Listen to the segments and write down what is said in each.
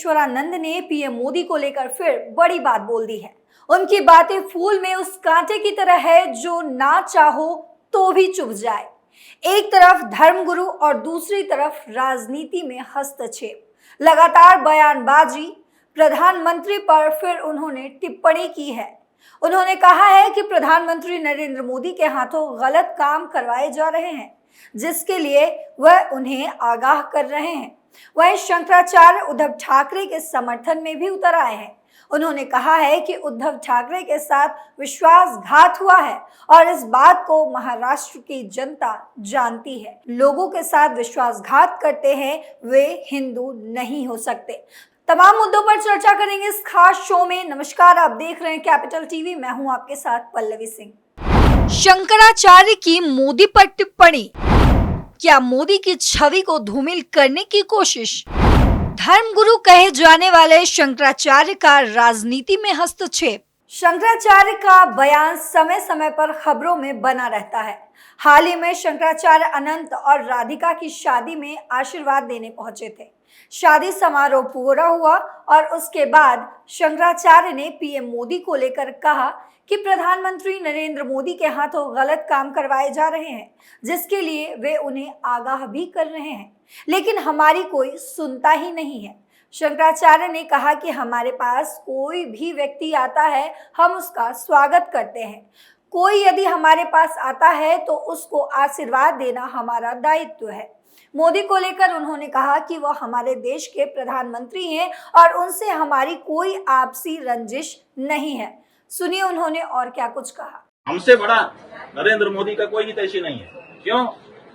ईश्वरानंद ने पीएम मोदी को लेकर फिर बड़ी बात बोल दी है। उनकी बातें फूल में उस कांटे की तरह है जो ना चाहो तो भी चुभ जाए। एक तरफ धर्मगुरु और दूसरी तरफ राजनीति में हस्तक्षेप, लगातार बयानबाजी। प्रधानमंत्री पर फिर उन्होंने टिप्पणी की है। उन्होंने कहा है कि प्रधानमंत्री नरेंद्र मोदी के हाथों गलत काम करवाए जा रहे हैं, जिसके लिए वह उन्हें आगाह कर रहे हैं। वहीं शंकराचार्य उद्धव ठाकरे के समर्थन में भी उतर आए हैं। उन्होंने कहा है कि उद्धव ठाकरे के साथ विश्वासघात हुआ है और इस बात को महाराष्ट्र की जनता जानती है। लोगों के साथ विश्वासघात करते हैं वे हिंदू नहीं हो सकते। तमाम मुद्दों पर चर्चा करेंगे इस खास शो में। नमस्कार, आप देख रहे हैं कैपिटल टीवी। मैं हूं आपके साथ पल्लवी सिंह। शंकराचार्य की मोदी पर टिप्पणी, क्या मोदी की छवि को धूमिल करने की कोशिश? धर्मगुरु कहे जाने वाले शंकराचार्य का राजनीति में हस्तक्षेप। शंकराचार्य का बयान समय समय पर खबरों में बना रहता है। हाल ही में शंकराचार्य अनंत और राधिका की शादी में आशीर्वाद देने पहुंचे थे। शादी समारोह पूरा हुआ और उसके बाद शंकराचार्य ने पीएम मोदी को लेकर कहा कि प्रधानमंत्री नरेंद्र मोदी के हाथों गलत काम करवाए जा रहे हैं, जिसके लिए वे उन्हें आगाह भी कर रहे हैं, लेकिन हमारी कोई सुनता ही नहीं है। शंकराचार्य ने कहा कि हमारे पास कोई भी व्यक्ति आता है, हम उसका स्वागत करते हैं। कोई यदि हमारे पास आता है तो उसको आशीर्वाद देना हमारा दायित्व है। मोदी को लेकर उन्होंने कहा कि वह हमारे देश के प्रधानमंत्री हैं और उनसे हमारी कोई आपसी रंजिश नहीं है। सुनिए उन्होंने और क्या कुछ कहा। हमसे बड़ा नरेंद्र मोदी का कोई हितैषी नहीं है। क्यों?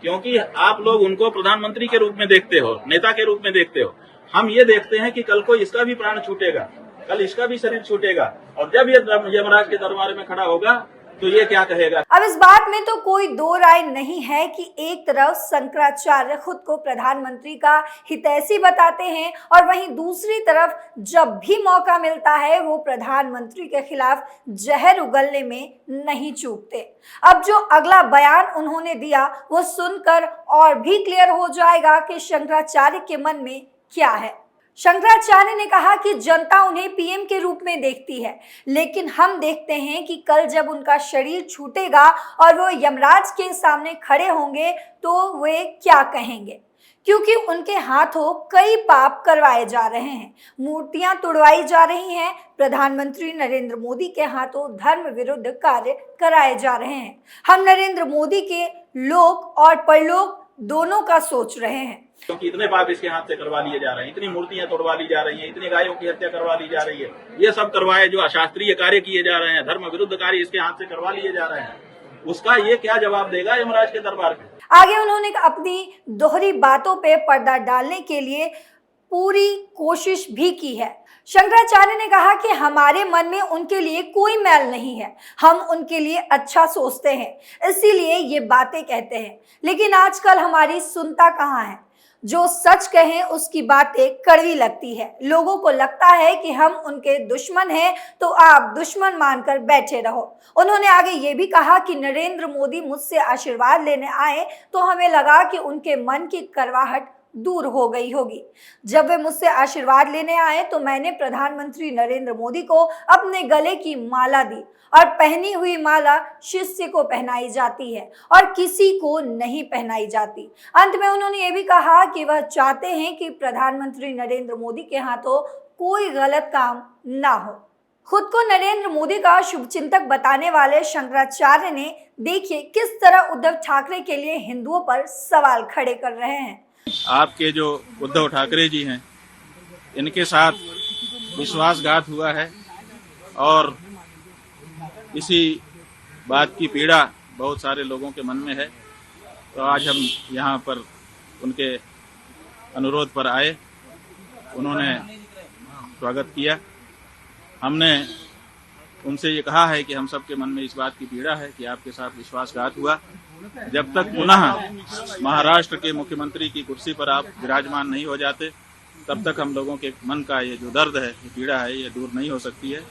क्योंकि आप लोग उनको प्रधानमंत्री के रूप में देखते हो, नेता के रूप में देखते हो। हम ये देखते हैं कि कल को इसका भी प्राण छूटेगा, कल इसका भी शरीर छूटेगा, और जब ये यमराज के दरबार में खड़ा होगा तो ये क्या कहेगा? अब इस बात में तो कोई दो राय नहीं है कि एक तरफ शंकराचार्य खुद को प्रधानमंत्री का हितैषी बताते हैं और वहीं दूसरी तरफ जब भी मौका मिलता है वो प्रधानमंत्री के खिलाफ जहर उगलने में नहीं चूकते। अब जो अगला बयान उन्होंने दिया वो सुनकर और भी क्लियर हो जाएगा कि शंकराचार्य के मन में क्या है। शंकराचार्य ने कहा कि जनता उन्हें पीएम के रूप में देखती है, लेकिन हम देखते हैं कि कल जब उनका शरीर छूटेगा और वो यमराज के सामने खड़े होंगे तो वे क्या कहेंगे, क्योंकि उनके हाथों कई पाप करवाए जा रहे हैं, मूर्तियां तुड़वाई जा रही हैं, प्रधानमंत्री नरेंद्र मोदी के हाथों धर्म विरुद्ध कार्य कराए जा रहे हैं। हम नरेंद्र मोदी के लोक और परलोक दोनों का सोच रहे हैं, क्योंकि इतने पाप इसके हाथ से करवा लिए जा रहे हैं, इतनी मूर्तियां तोड़वा ली जा रही हैं, इतनी गायों की हत्या करवा ली जा रही है। ये सब करवाए जो अशास्त्रीय कार्य किए जा रहे हैं, धर्म विरुद्ध कार्य इसके हाथ से करवा लिए जा रहे हैं। उसका ये क्या जवाब देगा यमराज के दरबार में? आगे उन्होंने अपनी दोहरी बातों पे पर्दा डालने के लिए पूरी कोशिश भी की है। शंकराचार्य ने कहा कि हमारे मन में उनके लिए कोई मैल नहीं है, हम उनके लिए अच्छा सोचते हैं, इसीलिए ये बातें कहते हैं। लेकिन आजकल हमारी सुनता कहाँ है? जो सच कहें उसकी बातें कड़वी लगती है। लोगों को लगता है कि हम उनके दुश्मन हैं, तो आप दुश्मन मानकर बैठे रहो। उन्होंने आगे ये भी कहा कि नरेंद्र मोदी मुझसे आशीर्वाद लेने आए तो हमें लगा कि उनके मन की करवाहट दूर हो गई होगी। जब वे मुझसे आशीर्वाद लेने आए तो मैंने प्रधानमंत्री नरेंद्र मोदी को अपने गले की माला दी, और पहनी हुई माला शिष्य को पहनाई जाती है और किसी को नहीं पहनाई जाती। अंत में उन्होंने ये भी कहा कि वह चाहते हैं कि प्रधानमंत्री नरेंद्र मोदी के हाथों कोई गलत काम ना हो। खुद को नरेंद्र मोदी का शुभचिंतक बताने वाले शंकराचार्य ने देखिए किस तरह उद्धव ठाकरे के लिए हिंदुओं पर सवाल खड़े कर रहे हैं। आपके जो उद्धव ठाकरे जी हैं, इनके साथ विश्वासघात हुआ है और इसी बात की पीड़ा बहुत सारे लोगों के मन में है। तो आज हम यहाँ पर उनके अनुरोध पर आए, उन्होंने स्वागत किया। हमने उनसे ये कहा है कि हम सबके मन में इस बात की पीड़ा है कि आपके साथ विश्वासघात हुआ। जब तक पुनः महाराष्ट्र के मुख्यमंत्री की कुर्सी पर आप विराजमान नहीं हो जाते, तब तक हम लोगों के मन का ये जो दर्द है, ये पीड़ा है, ये दूर नहीं हो सकती है।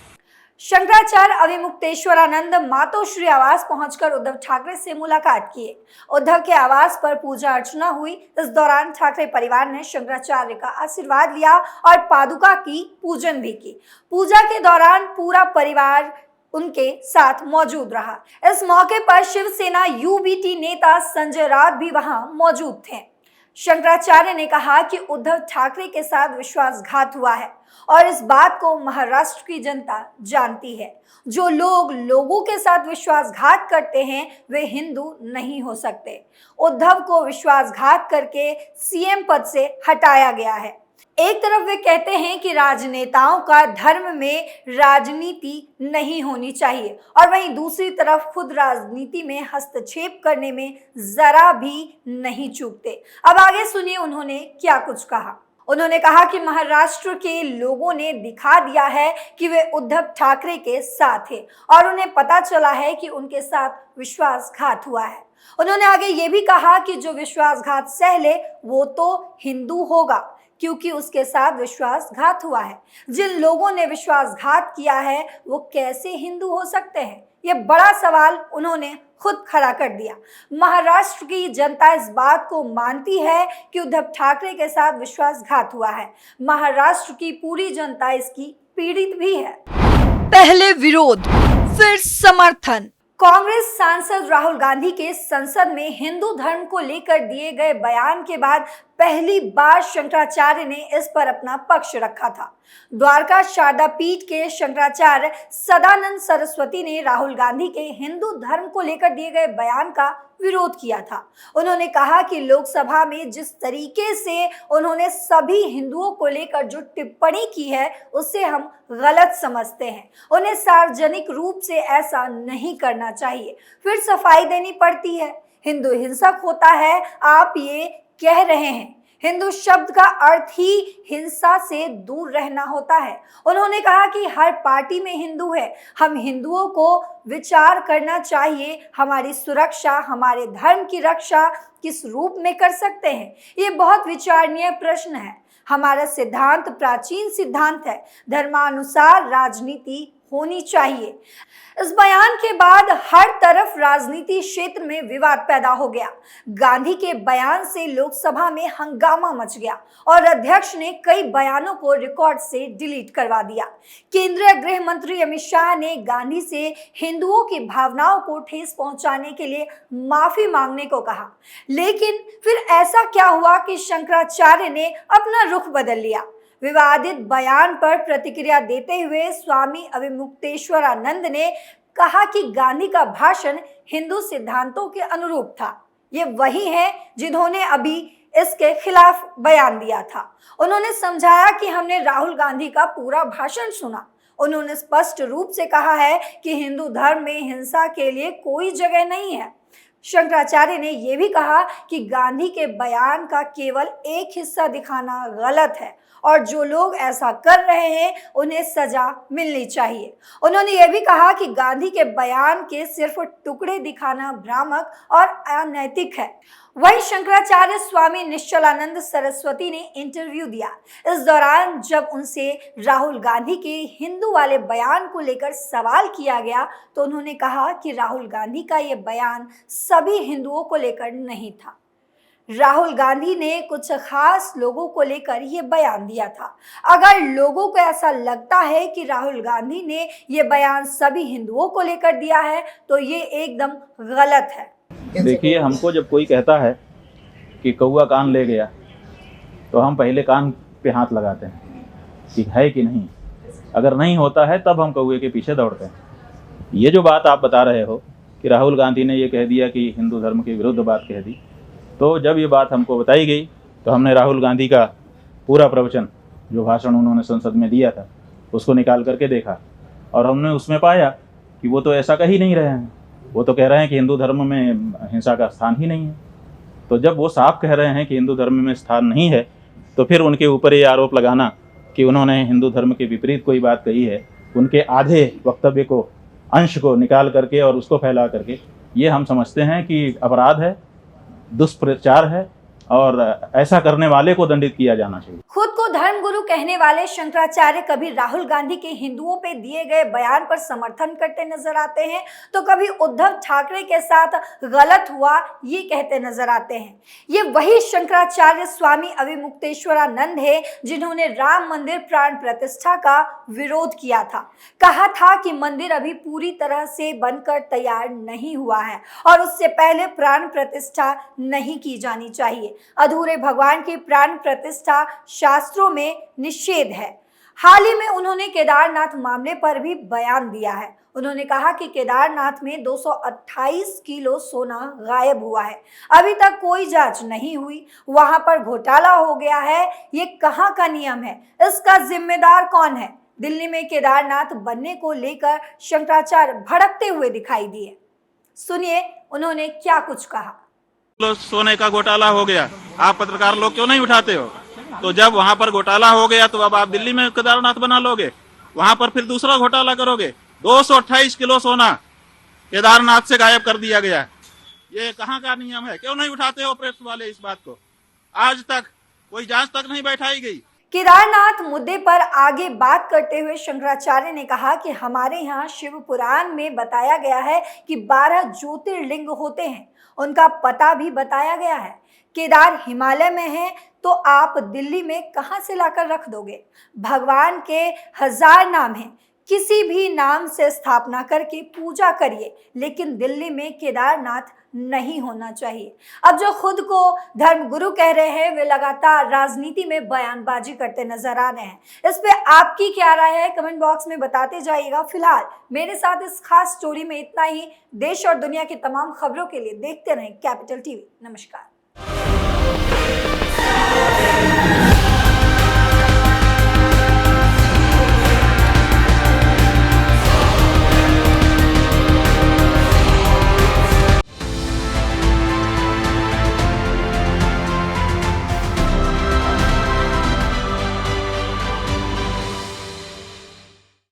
शंकराचार्य अविमुक्तेश्वरानंद मातोश्री आवास पहुंचकर उद्धव ठाकरे से मुलाकात किए। उद्धव के आवास पर पूजा अर्चना हुई। इस दौरान ठाकरे परिवार ने शंकराचार्य का आशीर्वाद लिया और पादुका की पूजन भी की। पूजा के दौरान पूरा परिवार उनके साथ मौजूद रहा। इस मौके पर शिवसेना यूबीटी नेता संजय राउत भी वहां मौजूद थे। शंकराचार्य ने कहा कि उद्धव ठाकरे के साथ विश्वासघात हुआ है और इस बात को महाराष्ट्र की जनता जानती है। जो लोग लोगों के साथ विश्वासघात करते हैं वे हिंदू नहीं हो सकते। उद्धव को विश्वासघात करके सीएम पद से हटाया गया है। एक तरफ वे कहते हैं कि राजनेताओं का धर्म में राजनीति नहीं होनी चाहिए और वहीं दूसरी तरफ खुद राजनीति में हस्तक्षेप करने में जरा भी नहीं चूकते। अब आगे सुनिए उन्होंने क्या कुछ कहा। उन्होंने कहा कि महाराष्ट्र के लोगों ने दिखा दिया है कि वे उद्धव ठाकरे के साथ हैं और उन्हें पता चला है कि उनके साथ विश्वासघात हुआ है। उन्होंने आगे ये भी कहा कि जो विश्वासघात सह ले वो तो हिंदू होगा क्योंकि उसके साथ विश्वासघात हुआ है। जिन लोगों ने विश्वासघात किया है वो कैसे हिंदू हो सकते हैं? ये बड़ा सवाल उन्होंने खुद खड़ा कर दिया। महाराष्ट्र की जनता इस बात को मानती है कि उद्धव ठाकरे के साथ विश्वासघात हुआ है। महाराष्ट्र की पूरी जनता इसकी पीड़ित भी है। पहले विरोध फिर समर्थन। कांग्रेस सांसद राहुल गांधी के संसद में हिंदू धर्म को लेकर दिए गए बयान के बाद पहली बार शंकराचार्य ने इस पर अपना पक्ष रखा था। द्वारका शारदा पीठ के शंकराचार्य सदानंद सरस्वती ने राहुल गांधी के हिंदू धर्म को लेकर दिए गए बयान का विरोध किया था। उन्होंने कहा कि लोकसभा में जिस तरीके से उन्होंने सभी हिंदुओं को लेकर जो टिप्पणी की है उसे हम गलत समझते हैं। उन्हें सार्वजनिक रूप से ऐसा नहीं करना चाहिए। फिर सफाई देनी पड़ती है। हिंदू हिंसक होता है आप ये कह रहे हैं। हिंदू शब्द का अर्थ ही हिंसा से दूर रहना होता है। उन्होंने कहा कि हर पार्टी में हिंदू है। हम हिंदुओं को विचार करना चाहिए हमारी सुरक्षा, हमारे धर्म की रक्षा किस रूप में कर सकते हैं। ये बहुत विचारणीय प्रश्न है। हमारा सिद्धांत प्राचीन सिद्धांत है। धर्मानुसार राजनीति होनी चाहिए। इस बयान के बाद हर तरफ राजनीति क्षेत्र में विवाद पैदा हो गया। गांधी के बयान से लोकसभा में हंगामा मच गया और अध्यक्ष ने कई बयानों को रिकॉर्ड से डिलीट करवा दिया। केंद्रीय गृह मंत्री अमित शाह ने गांधी से हिंदुओं की भावनाओं को ठेस पहुंचाने के लिए माफी मांगने को कहा। लेकिन फिर ऐसा क्या हुआ कि शंकराचार्य ने अपना रुख बदल लिया। विवादित बयान पर प्रतिक्रिया देते हुए स्वामी अविमुक्तेश्वरानंद ने कहा कि गांधी का भाषण हिंदू सिद्धांतों के अनुरूप था। ये वही हैं जिन्होंने अभी इसके खिलाफ बयान दिया था। उन्होंने समझाया कि हमने राहुल गांधी का पूरा भाषण सुना। उन्होंने स्पष्ट रूप से कहा है कि हिंदू धर्म में हिंसा के लिए कोई जगह नहीं है। शंकराचार्य ने यह भी कहा कि गांधी के बयान का केवल एक हिस्सा दिखाना गलत है और जो लोग ऐसा कर रहे हैं उन्हें सजा मिलनी चाहिए। उन्होंने यह भी कहा कि गांधी के बयान के सिर्फ टुकड़े दिखाना भ्रामक और अनैतिक है। वहीं शंकराचार्य स्वामी निश्चलानंद सरस्वती ने इंटरव्यू दिया। इस दौरान जब उनसे राहुल गांधी के हिंदू वाले बयान को लेकर सवाल किया गया तो उन्होंने कहा कि राहुल गांधी का ये बयान सभी हिंदुओं को लेकर नहीं था। राहुल गांधी ने कुछ खास लोगों को लेकर ये बयान दिया था। अगर लोगों को ऐसा लगता है कि राहुल गांधी ने ये बयान सभी हिंदुओं को लेकर दिया है तो ये एकदम गलत है। देखिए, हमको जब कोई कहता है कि कौआ कान ले गया तो हम पहले कान पे हाथ लगाते हैं कि है कि नहीं। अगर नहीं होता है तब हम कौए के पीछे दौड़ते हैं। ये जो बात आप बता रहे हो कि राहुल गांधी ने ये कह दिया कि हिंदू धर्म के विरुद्ध बात कह दी, तो जब ये बात हमको बताई गई तो हमने राहुल गांधी का पूरा प्रवचन, जो भाषण उन्होंने संसद में दिया था, उसको निकाल करके देखा और हमने उसमें पाया कि वो तो ऐसा कह ही नहीं रहे हैं। वो तो कह रहे हैं कि हिंदू धर्म में हिंसा का स्थान ही नहीं है। तो जब वो साफ कह रहे हैं कि हिंदू धर्म में स्थान नहीं है तो फिर उनके ऊपर ये आरोप लगाना कि उन्होंने हिंदू धर्म के विपरीत कोई बात कही है, उनके आधे वक्तव्य को, अंश को निकाल करके और उसको फैला करके, ये हम समझते हैं कि अपराध है, दुष्प्रचार है और ऐसा करने वाले को दंडित किया जाना चाहिए। खुद को धर्मगुरु कहने वाले शंकराचार्य कभी राहुल गांधी के हिंदुओं पे दिए गए बयान पर समर्थन करते नजर आते हैं तो कभी उद्धव ठाकरे के साथ गलत हुआ ये कहते नजर आते हैं। ये वही शंकराचार्य स्वामी अविमुक्तेश्वरानंद है जिन्होंने राम मंदिर प्राण प्रतिष्ठा का विरोध किया था। कहा था कि मंदिर अभी पूरी तरह से बनकर तैयार नहीं हुआ है और उससे पहले प्राण प्रतिष्ठा नहीं की जानी चाहिए। अधूरे भगवान की प्राण प्रतिष्ठा शास्त्रों में निषेध है। हाल ही में उन्होंने केदारनाथ मामले पर भी बयान दिया है। उन्होंने कहा कि केदारनाथ में 228 किलो सोना गायब हुआ है, अभी तक कोई जांच नहीं हुई, वहां पर घोटाला हो गया है। ये कहां का नियम है? इसका जिम्मेदार कौन है? दिल्ली में केदारनाथ बनने को लेकर शंकराचार्य भड़कते हुए दिखाई दिए। सुनिए उन्होंने क्या कुछ कहा। सोने का घोटाला हो गया, आप पत्रकार लोग क्यों नहीं उठाते हो? तो जब वहां पर घोटाला हो गया तो अब आप दिल्ली में केदारनाथ बना लोगे, वहां पर फिर दूसरा घोटाला करोगे। 228 किलो सोना केदारनाथ से गायब कर दिया गया। ये कहाँ का नियम है? क्यों नहीं उठाते हो प्रेस वाले इस बात को? आज तक कोई जांच तक नहीं बैठाई गई। केदारनाथ मुद्दे पर आगे बात करते हुए शंकराचार्य ने कहा कि हमारे यहाँ शिव पुराण में बताया गया है कि 12 ज्योतिर्लिंग होते हैं, उनका पता भी बताया गया है। केदार हिमालय में है तो आप दिल्ली में कहां से लाकर रख दोगे? भगवान के 1000 नाम हैं, किसी भी नाम से स्थापना करके पूजा करिए, लेकिन दिल्ली में केदारनाथ नहीं होना चाहिए। अब जो खुद को धर्मगुरु कह रहे हैं वे लगातार राजनीति में बयानबाजी करते नजर आ रहे हैं। इस पे आपकी क्या राय है कमेंट बॉक्स में बताते जाइएगा। फिलहाल मेरे साथ इस खास स्टोरी में इतना ही। देश और दुनिया की तमाम खबरों के लिए देखते रहें कैपिटल टीवी। नमस्कार।